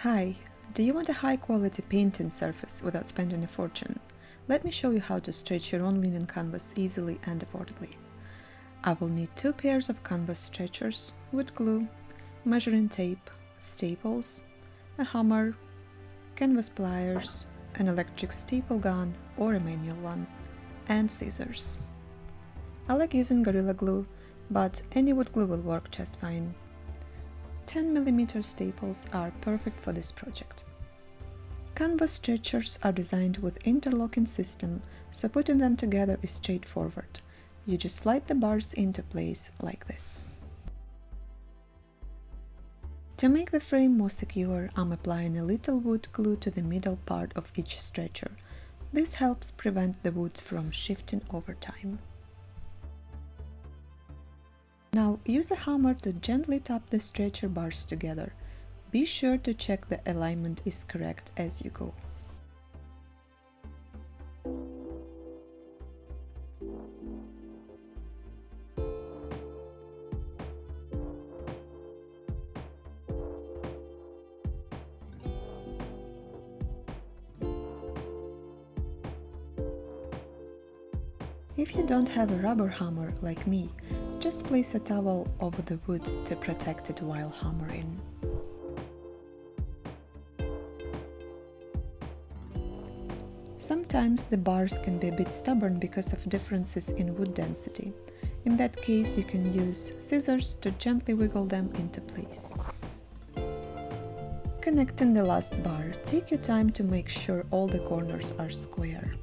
Hi, do you want a high-quality painting surface without spending a fortune? Let me show you how to stretch your own linen canvas easily and affordably. I will need 2 pairs of canvas stretchers, wood glue, measuring tape, staples, a hammer, canvas pliers, an electric staple gun or a manual one, and scissors. I like using Gorilla Glue, but any wood glue will work just fine. 10mm staples are perfect for this project. Canvas stretchers are designed with interlocking system, so putting them together is straightforward. You just slide the bars into place like this. To make the frame more secure, I'm applying a little wood glue to the middle part of each stretcher. This helps prevent the wood from shifting over time. Now use a hammer to gently tap the stretcher bars together. Be sure to check the alignment is correct as you go. If you don't have a rubber hammer like me, just place a towel over the wood to protect it while hammering. Sometimes the bars can be a bit stubborn because of differences in wood density. In that case, you can use scissors to gently wiggle them into place. Connecting the last bar, take your time to make sure all the corners are square.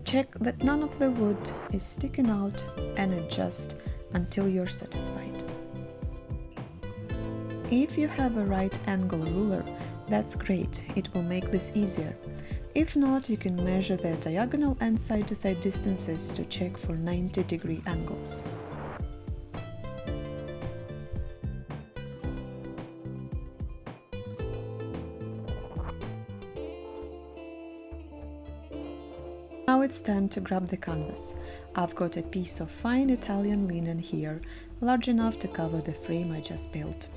Check that none of the wood is sticking out and adjust until you're satisfied. If you have a right angle ruler, that's great, it will make this easier. If not, you can measure the diagonal and side-to-side distances to check for 90-degree angles. Now it's time to grab the canvas. I've got a piece of fine Italian linen here, large enough to cover the frame I just built.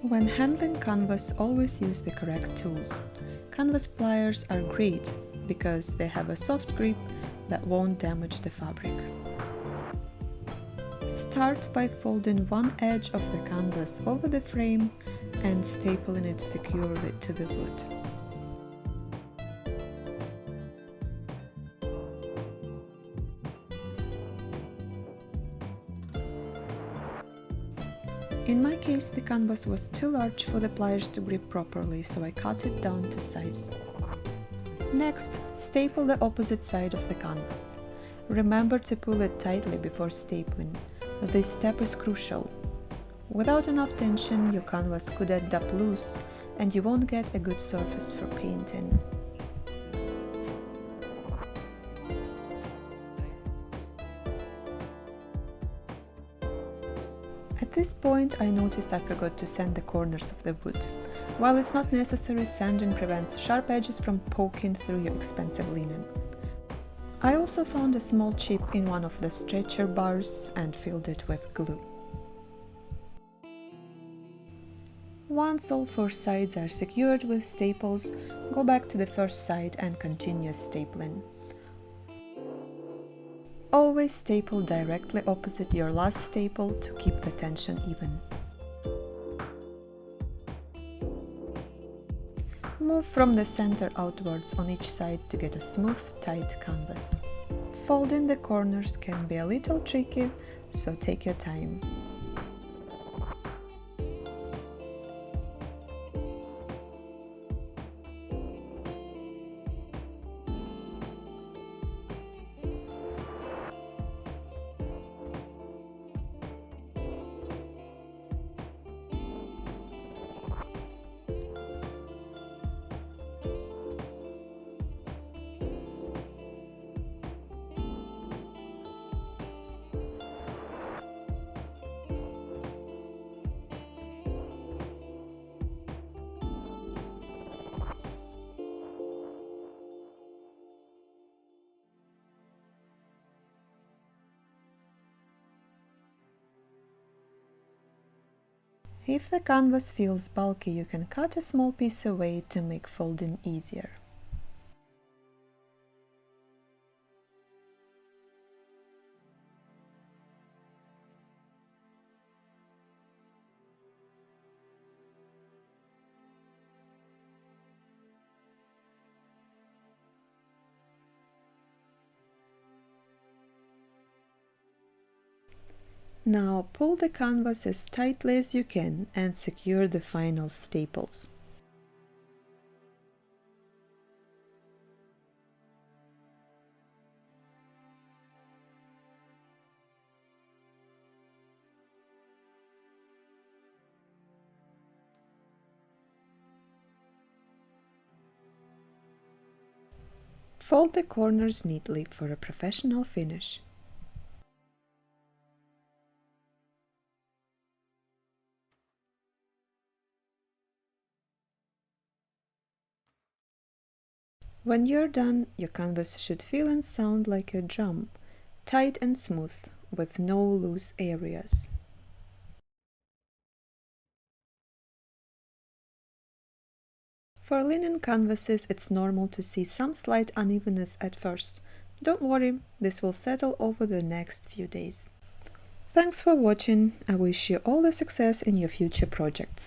When handling canvas, always use the correct tools. Canvas pliers are great because they have a soft grip that won't damage the fabric. Start by folding one edge of the canvas over the frame and stapling it securely to the wood. In my case, the canvas was too large for the pliers to grip properly, so I cut it down to size. Next, staple the opposite side of the canvas. Remember to pull it tightly before stapling. This step is crucial. Without enough tension, your canvas could end up loose and you won't get a good surface for painting. At this point, I noticed I forgot to sand the corners of the wood. While it's not necessary, sanding prevents sharp edges from poking through your expensive linen. I also found a small chip in one of the stretcher bars and filled it with glue. Once all 4 sides are secured with staples, go back to the first side and continue stapling. Always staple directly opposite your last staple to keep the tension even. Move from the center outwards on each side to get a smooth, tight canvas. Folding the corners can be a little tricky, so take your time. If the canvas feels bulky, you can cut a small piece away to make folding easier. Now pull the canvas as tightly as you can and secure the final staples. Fold the corners neatly for a professional finish. When you're done, your canvas should feel and sound like a drum, tight and smooth, with no loose areas. For linen canvases, it's normal to see some slight unevenness at first. Don't worry, this will settle over the next few days. Thanks for watching. I wish you all the success in your future projects.